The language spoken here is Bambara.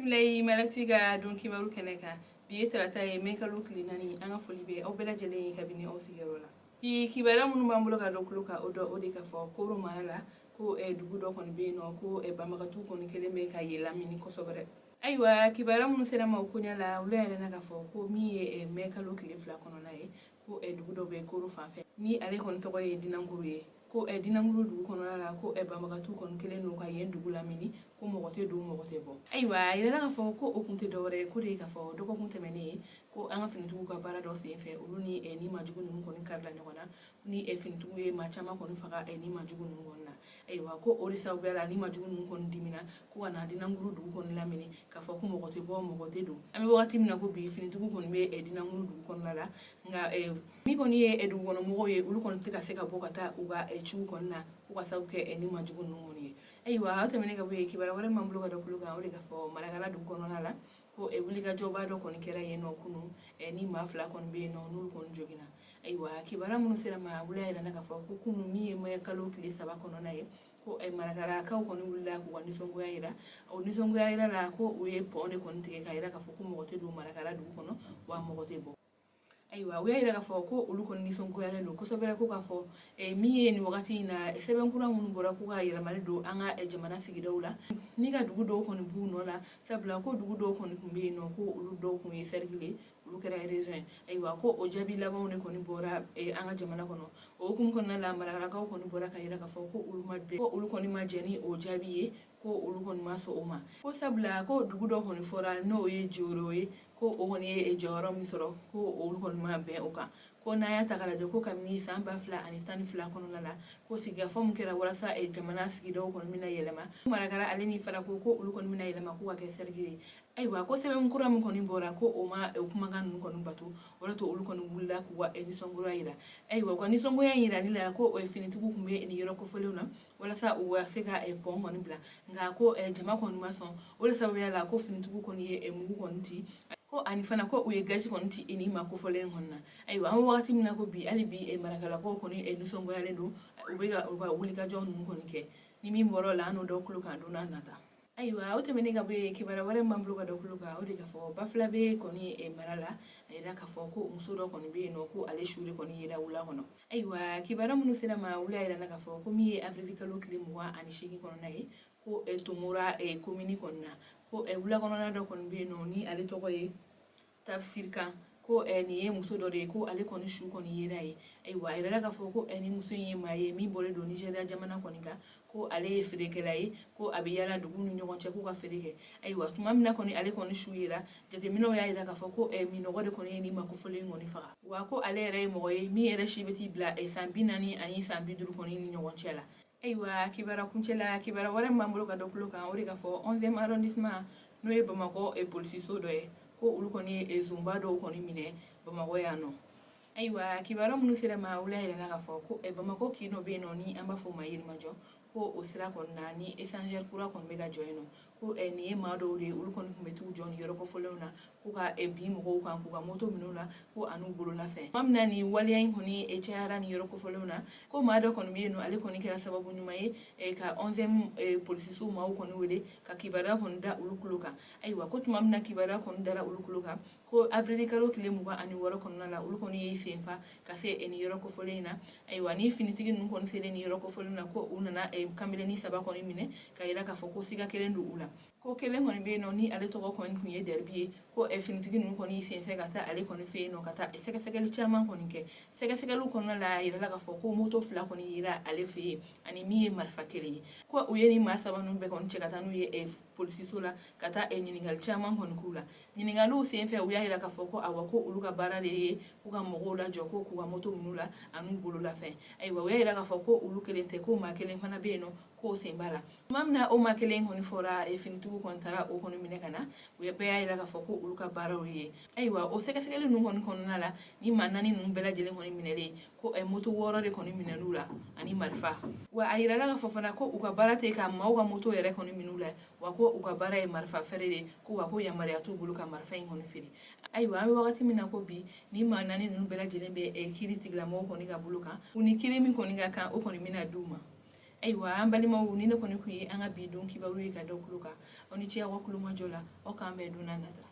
Bismillahi malatiga don kibaru kɛnɛ kan bi ye tarata ye mɛ kalo tile 4 an ka foli bɛ aw bɛɛ lajɛlen ye kabini aw sigiyɔrɔ la bi kibaruya minnu b'an bolo ka dɔ kulo kan o de ka fɔ Koro mara la ko dugu dɔ kɔni bɛ yen nɔ ko banbagatu kɔni kelen bɛ ka ye lamini kosɛbɛ. Ayiwa kibaruya minnu sera ma o koɲa la olu yɛrɛ na ka fɔ ko min ye mɛ kalo tile 2 kɔnɔna ye ko dugu dɔ bɛ Koro fanfɛ ni ale kɔni tɔgɔ ye Dinankuru ye ko Dinankuru dugu kɔnɔna la ko banbagatu kɔni kelen don ka yen dugu lamini ko mɔgɔ tɛ don mɔgɔ tɛ bɔ. Ayiwa a yɛrɛ ka fɔ ko o kun tɛ dɔwɛrɛ ye ko de ka fɔ dɔgɔkun tɛmɛnen ye ko an ka finitigiw ka baara dɔ sen fɛ olu ni majugu ninnu kɔni karila ɲɔgɔn na ni finitigiw ye maa caman kɔni faga ni majugu ninnu kɔni na. Ayiwa ko o de sababuya la ni majugu ninnu kɔni dimina ko ka na Dinankuru dugu kɔni lamini ka fɔ ko mɔgɔ tɛ bɔ mɔgɔ tɛ don. An bɛ wagati min na ko bi finitigiw kɔni bɛ Dinankuru dugu kɔnɔna la nka min kɔni ye dugukɔnɔmɔgɔw ye olu kɔni tɛ ka se ka bɔ ka taa u ka ciw kɔni na ko ka sababu kɛ ni majugu ninnu kɔni ye. Ayiwa aw tɛmɛnen ka bɔ yen kibaruya wɛrɛ m'an bolo ka da kulo kan o de ka fɔ Marakala dugu kɔnɔna la ko wulikajɔba dɔ kɔni kɛra yen nɔ kunun ni maa 2 kɔni bɛ yen nɔ n'olu kɔni joginna. Ayiwa kibaruya minnu sera ma olu y'a yira na ka fɔ ko kunun min ye mɛ kalo tile 3 kɔnɔna ye ko Marakalakaw kɔni wulila k'u ka nisɔngoya yira o nisɔngoya yira la ko u ye pɔn de kɔni tigɛ ka yira ka fɔ ko mɔgɔ tɛ don Marakala dugu kɔnɔ wa mɔgɔ tɛ bɔ. Ayiwa u y'a yira ka fɔ ko olu kɔni nisɔngoyalen don kosɛbɛ ko ka fɔ min ye nin wagati in na sɛbɛnkura minnu bɔra ko ka yɛlɛmali don an ka jamana sigidaw la ni ka dugu dɔw kɔni b'u nɔ la sabula ko dugu dɔw kɔni tun bɛ yen nɔ ko olu dɔw kun ye cercle olu kɛra région ye. Ayiwa ko o jaabi labanw de kɔni bɔra an ka jamana kɔnɔ o hukumu kɔnɔna la Marakalakaw kɔni bɔra ka yira ka fɔ ko olu kɔni ma jɛn ni o jaabi ye ko olu kɔni ma sɔn o ma ko sabula ko dugu dɔ kɔni fɔra n'o ye Joro ye ko o kɔni ye jɔyɔrɔ min sɔrɔ ko olu kɔni ma bɛn o kan ko n'an y'a ta k'a lajɛ ko kabini san 2012 kɔnɔna la ko sigikafɔ min kɛra walasa jamana sigidaw kɔni bɛna yɛlɛma Marakala ale ni Farako ko olu kɔni bɛna yɛlɛma ko ka kɛ cercle ye. Ayiwa ko sɛbɛnkura min kɔni bɔra ko o ma kumakan ninnu kɔni bato o de to olu kɔni wulila k'u ka nisɔngoya yira. Ayiwa u ka nisɔngoya yirali la ko finitigiw tun bɛ nin yɔrɔ kofɔlenw na walasa u ka se ka pɔn kɔni bila nka ko jama kɔni ma sɔn o de sababuya la ko finitigiw kɔni ye mugu kɔni ci ko ani fana ko u ye gasi kɔni ci ni ma kofɔlen kɔni na. Ayiwa an bɛ wagati min na ko bi hali bi Marakalakaw kɔni nisɔngoyalen don u bɛ ka u ka wulikajɔ ninnu kɔni kɛ ni min bɔra la an n'o dɔ kulo kan don n'a nata. Ayiwa o tɛmɛnen ka bɔ yen kibaruya wɛrɛ m'an bolo ka da kulo kan o de ka fɔ Bafilabe kɔni mara la a yira ka fɔ ko muso dɔ kɔni bɛ yen nɔ ko ale su de kɔni yera wula kɔnɔ. Ayiwa kibaruya minnu sera ma olu y'a yira na ka fɔ ko min ye avril kalo tile 28 kɔnɔna ye ko Tomora commune kɔni na ko wula kɔnɔna dɔ kɔni bɛ yen nɔ ni ale tɔgɔ ye Tafsirkan ko nin ye muso dɔ de ye ko ale kɔni su kɔni yera ye. Ayiwa a yirala ka fɔ ko ni muso in ye maa ye min bɔlen don Nigeriya jamana kɔni kan ko ale ye feerekɛla ye ko a bɛ yala dugu ni ɲɔgɔn cɛ k'u ka feere kɛ. Ayiwa tuma min na kɔni ale kɔni su yera jateminɛw y'a yira ka fɔ ko minɔgɔ de kɔni ye nin makofɔlen kɔni faga wa ko ale yɛrɛ ye mɔgɔ ye min yɛrɛ si bɛ t'i bila san 40 ani san 50 kɔni ni ɲɔgɔn cɛ la. Ayiwa kibaruya kuncɛla kibaruya wɛrɛ m'an bolo ka da kulo kan o de ka fɔ 11e arrondissement n'o ye Bamakɔ polisiso dɔ ye ko olu kɔni ye zonba dɔw kɔni minɛ Bamakɔ yan nɔ. Ayiwa kibaruya minnu sera ma olu y'a yira na ka fɔ ko Bamakɔ kin dɔ bɛ yen nɔ ni an b'a fɔ o ma Yirimajɔ ko o sira kɔni na ni échangeur kura kɔni bɛ ka jɔ yen nɔ ko nin ye maa dɔw de ye olu kɔni tun bɛ t'u jɔ nin yɔrɔ kɔfɔlenw na ko ka bin mɔgɔw kan k'u ka moto minɛ u la ko an'u bololafɛn. Tuma min na nin waleya in kɔni cayara nin yɔrɔ kɔfɔlenw na ko maa dɔ kɔni bɛ yen nɔ ale kɔni kɛra sababu ɲuman ye ka 11e polisiso maaw kɔni wele ka kibaruya kɔni da olu kulo kan. Ayiwa ko tuma min na kibaruya kɔni dara olu kulo kan ko avril kalo tile 26 kɔnɔna la olu kɔni ye sen fa ka se nin yɔrɔ kofɔlen in na. Ayiwa ni finitigi ninnu kɔni selen nin yɔrɔ kofɔlen na ko u nana kameleni 3 kɔni minɛ ka yira ka fɔ ko siga kelen don u la ko kelen kɔni bɛ yen nɔ ni ale tɔgɔ kɔni tun ye Dɛribi ye ko finitigi ninnu kɔni sen fɛ ka taa ale kɔni fɛ yen nɔ ka taa sɛgɛsɛgɛli caman kɔni kɛ sɛgɛsɛgɛliw kɔnɔna la a yirala ka fɔ ko moto 2 kɔni yera ale fɛ yen ani min ye marifa 1 ye ko u ye nin maa 3 ninnu bɛɛ kɔni cɛ ka taa n'u ye polisiso la ka taa ɲininkali caman kɔni k'u la ɲininkaliw sen fɛ u y'a yira ka fɔ ko awɔ ko olu ka baara de ye k'u ka mɔgɔw lajɔ ko k'u ka moto minɛ la an'u bololafɛn. Ayiwa u y'a yira ka fɔ ko olu kelen tɛ ko maa kelen fana bɛ yen nɔ k'o sen b'a la. Tuma min na o maa kelen kɔni fɔra finitigiw kɔni taara o kɔni minɛ ka na u bɛɛ y'a yira ka fɔ ko olu ka baaraw ye. Ayiwa o sɛgɛsɛgɛli ninnu kɔni kɔnɔna la ni maa 4 ninnu bɛɛ lajɛlen kɔni minɛlen ko moto 6 de kɔni minɛn'u la ani marifa wa a yirala ka fɔ fana ko u ka baara tɛ ka maaw ka moto yɛrɛ kɔni min'u la wa ko u ka baara ye marifa feere de ko wa ko yamaruya t'u bolo ka marifa in kɔni feere. Ayiwa an bɛ wagati min na ko bi ni maa 4 ninnu bɛɛ lajɛlen bɛ kiiri tigilamɔgɔw kɔni ka bolo kan u ni kiiri min kɔni ka kan o kɔni bɛna d'u ma. ayiwa an balimaw ni ne kɔni kun ye an ka bi don kibaru ye ka da kulo kan aw ni ce aw ka kulomajɔ la aw k'an bɛn don n'a nata